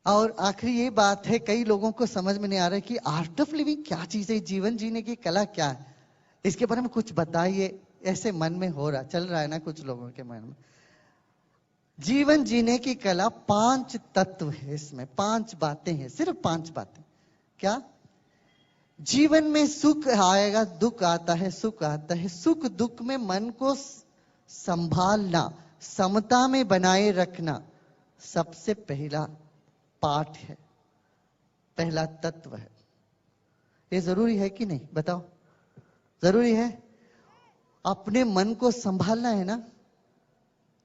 और आखिरी ये बात है, कई लोगों को समझ में नहीं आ रहा है कि आर्ट ऑफ लिविंग क्या चीज है, जीवन जीने की कला क्या है, इसके बारे में कुछ बताइए। ऐसे मन में हो रहा, चल रहा है ना कुछ लोगों के मन में। जीवन जीने की कला 5 तत्व है, इसमें 5 बातें हैं, सिर्फ 5 बातें। क्या? जीवन में सुख आएगा, दुख आता है, सुख आता है। सुख दुख में मन को संभालना, समता में बनाए रखना सबसे पहला पाठ है, पहला तत्व है। ये जरूरी है कि नहीं, बताओ? जरूरी है। अपने मन को संभालना है ना,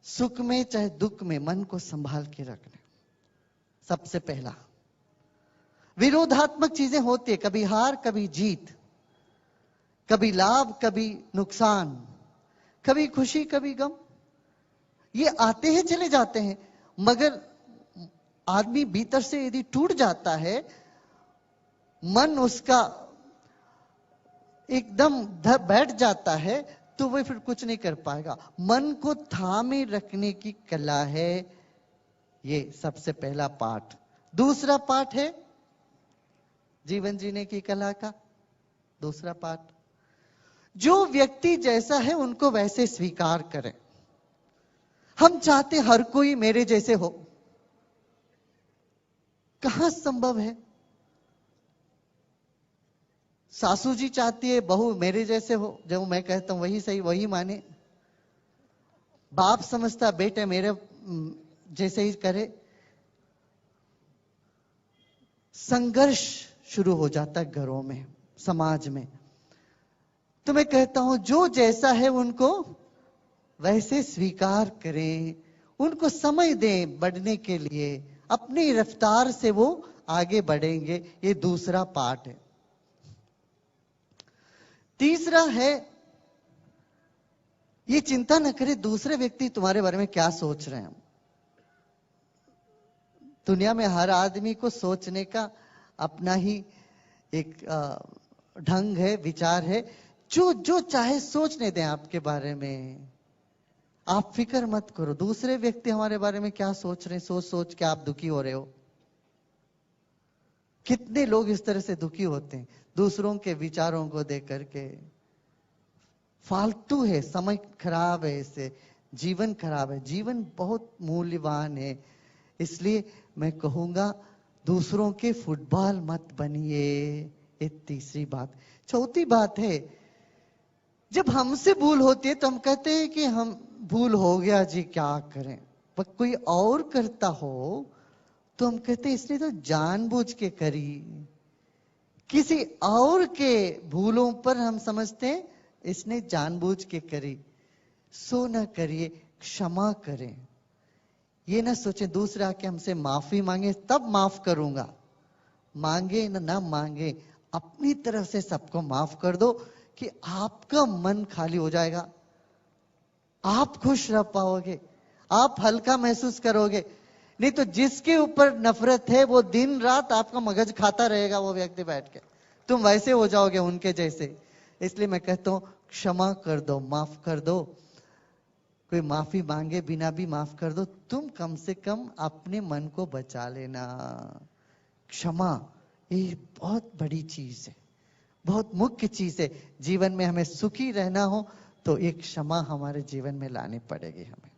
सुख में चाहे दुख में मन को संभाल के रखना सबसे पहला। विरोधात्मक चीजें होती है, कभी हार कभी जीत, कभी लाभ कभी नुकसान, कभी खुशी कभी गम, ये आते हैं चले जाते हैं। मगर आदमी भीतर से यदि टूट जाता है, मन उसका एकदम बैठ जाता है, तो वह फिर कुछ नहीं कर पाएगा। मन को थामे रखने की कला है ये सबसे पहला पाठ। दूसरा पाठ है जीवन जीने की कला का दूसरा पाठ, जो व्यक्ति जैसा है उनको वैसे स्वीकार करें। हम चाहते हर कोई मेरे जैसे हो, कहां संभव है? सासू जी चाहती है बहू मेरे जैसे हो, जो मैं कहता हूं वही सही वही माने। बाप समझता बेटे मेरे जैसे ही करे। संघर्ष शुरू हो जाता है घरों में, समाज में। तो मैं कहता हूं जो जैसा है उनको वैसे स्वीकार करें, उनको समय दें बढ़ने के लिए, अपनी रफ्तार से वो आगे बढ़ेंगे। ये दूसरा पार्ट है। तीसरा है, ये चिंता न करे दूसरे व्यक्ति तुम्हारे बारे में क्या सोच रहे हैं। दुनिया में हर आदमी को सोचने का अपना ही एक ढंग है, विचार है। जो जो चाहे सोचने दें आपके बारे में, आप फिक्र मत करो दूसरे व्यक्ति हमारे बारे में क्या सोच रहे हैं। सोच सोच के आप दुखी हो रहे हो। कितने लोग इस तरह से दुखी होते हैं दूसरों के विचारों को देख करके। फालतू है, समय खराब है, इससे जीवन खराब है। जीवन बहुत मूल्यवान है, इसलिए मैं कहूंगा दूसरों के फुटबॉल मत बनिए। ये तीसरी बात। चौथी बात है, जब हमसे भूल होती है तो हम कहते हैं कि हम भूल हो गया जी क्या करें। पर कोई और करता हो तो हम कहते हैं इसने तो जानबूझ के करी। किसी और के भूलों पर हम समझते हैं इसने जानबूझ के करी। सो न करिए, क्षमा करें। ये ना सोचें दूसरा के हमसे माफी मांगे तब माफ करूंगा, मांगे ना मांगे, अपनी तरफ से सबको माफ कर दो कि आपका मन खाली हो जाएगा, आप खुश रह पाओगे, आप हल्का महसूस करोगे। नहीं तो जिसके ऊपर नफरत है वो दिन रात आपका मगज खाता रहेगा, वो व्यक्ति बैठ के, तुम वैसे हो जाओगे उनके जैसे। इसलिए मैं कहता हूं क्षमा कर दो, माफ कर दो। कोई माफी मांगे बिना भी माफ कर दो, तुम कम से कम अपने मन को बचा लेना। क्षमा ये बहुत बड़ी चीज है, बहुत मुख्य चीज है। जीवन में हमें सुखी रहना हो तो एक क्षमा हमारे जीवन में लानी पड़ेगी हमें।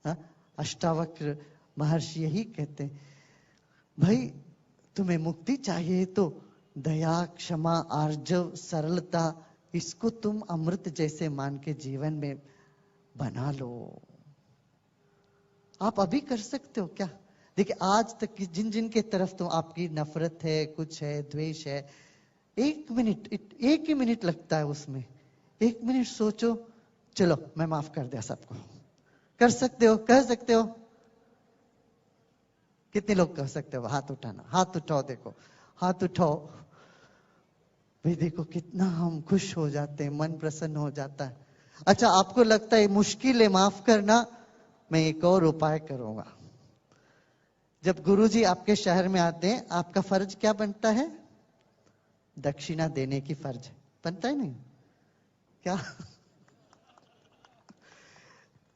हा? अष्टावक्र महर्षि यही कहते हैं, भाई तुम्हें मुक्ति चाहिए तो दया, क्षमा, आर्जव, सरलता, इसको तुम अमृत जैसे मान के जीवन में बना लो। आप अभी कर सकते हो क्या? देखिए आज तक जिन जिन के तरफ तो आपकी नफरत है, कुछ है, द्वेष है, एक मिनट, एक ही मिनट लगता है उसमें। एक मिनट सोचो, चलो मैं माफ कर दिया सबको। कर सकते हो, कह सकते हो? कितने लोग कह सकते हो? हाथ उठाना, हाथ उठाओ, देखो हाथ उठाओ भाई। देखो कितना हम खुश हो जाते हैं, मन प्रसन्न हो जाता है। अच्छा आपको लगता है मुश्किल है माफ करना, मैं एक और उपाय करूंगा। जब गुरुजी आपके शहर में आते हैं, आपका फर्ज क्या बनता है? दक्षिणा देने की फर्ज बनता है नहीं क्या?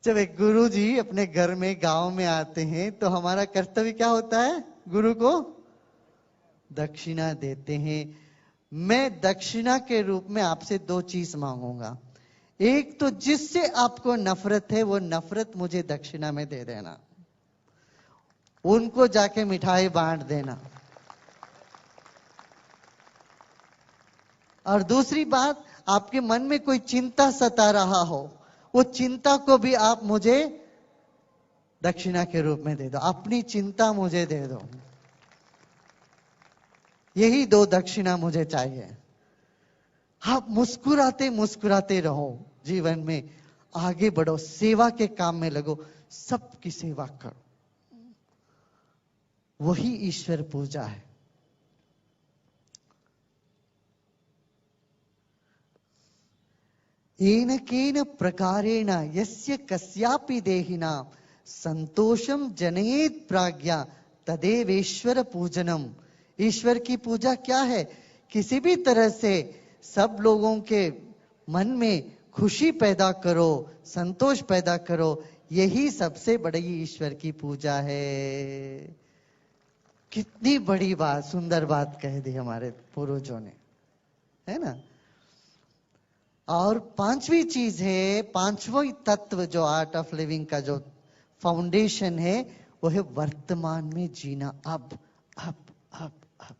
जब एक गुरु जी अपने घर में गांव में आते हैं तो हमारा कर्तव्य क्या होता है? गुरु को दक्षिणा देते हैं। मैं दक्षिणा के रूप में आपसे 2 चीज मांगूंगा। एक तो जिससे आपको नफरत है वो नफरत मुझे दक्षिणा में दे देना, उनको जाके मिठाई बांट देना। और दूसरी बात, आपके मन में कोई चिंता सता रहा हो, वो चिंता को भी आप मुझे दक्षिणा के रूप में दे दो। अपनी चिंता मुझे दे दो। यही 2 दक्षिणा मुझे चाहिए। आप मुस्कुराते मुस्कुराते रहो, जीवन में आगे बढ़ो, सेवा के काम में लगो, सबकी सेवा करो। वही ईश्वर पूजा है। येन केन प्रकारेण यस्य कस्यापि देहिना संतोषम जनयेत प्राज्ञा तदेवेश्वर पूजनम। ईश्वर की पूजा क्या है? किसी भी तरह से सब लोगों के मन में खुशी पैदा करो, संतोष पैदा करो, यही सबसे बड़ी ईश्वर की पूजा है। कितनी बड़ी बात, सुंदर बात कह दी हमारे पूर्वजों ने, है ना। और 5वीं चीज है, 5वां तत्व जो आर्ट ऑफ लिविंग का जो फाउंडेशन है, वो है वर्तमान में जीना। अब अब अब अब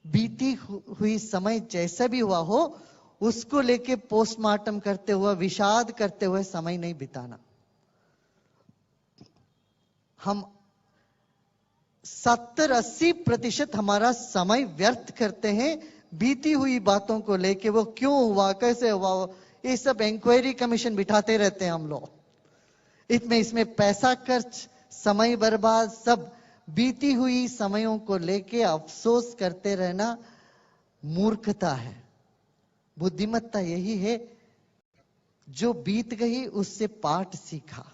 बीती हुई समय जैसा भी हुआ हो, उसको लेके पोस्टमार्टम करते हुए, विषाद करते हुए समय नहीं बिताना। हम 70-80% हमारा समय व्यर्थ करते हैं बीती हुई बातों को लेके। वो क्यों हुआ, कैसे हुआ, ये सब इंक्वायरी कमीशन बिठाते रहते हैं हम लोग। इसमें पैसा खर्च, समय बर्बाद, सब बीती हुई समयों को लेके अफसोस करते रहना मूर्खता है। बुद्धिमत्ता यही है जो बीत गई उससे पाठ सीखा,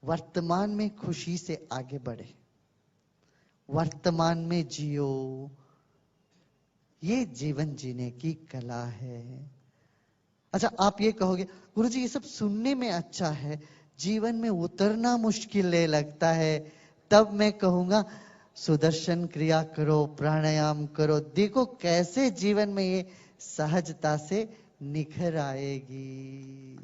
वर्तमान में खुशी से आगे बढ़े, वर्तमान में जियो। ये जीवन जीने की कला है। अच्छा, आप ये कहोगे गुरुजी ये सब सुनने में अच्छा है, जीवन में उतरना मुश्किल लगता है। तब मैं कहूंगा सुदर्शन क्रिया करो, प्राणायाम करो, देखो कैसे जीवन में ये सहजता से निखर आएगी।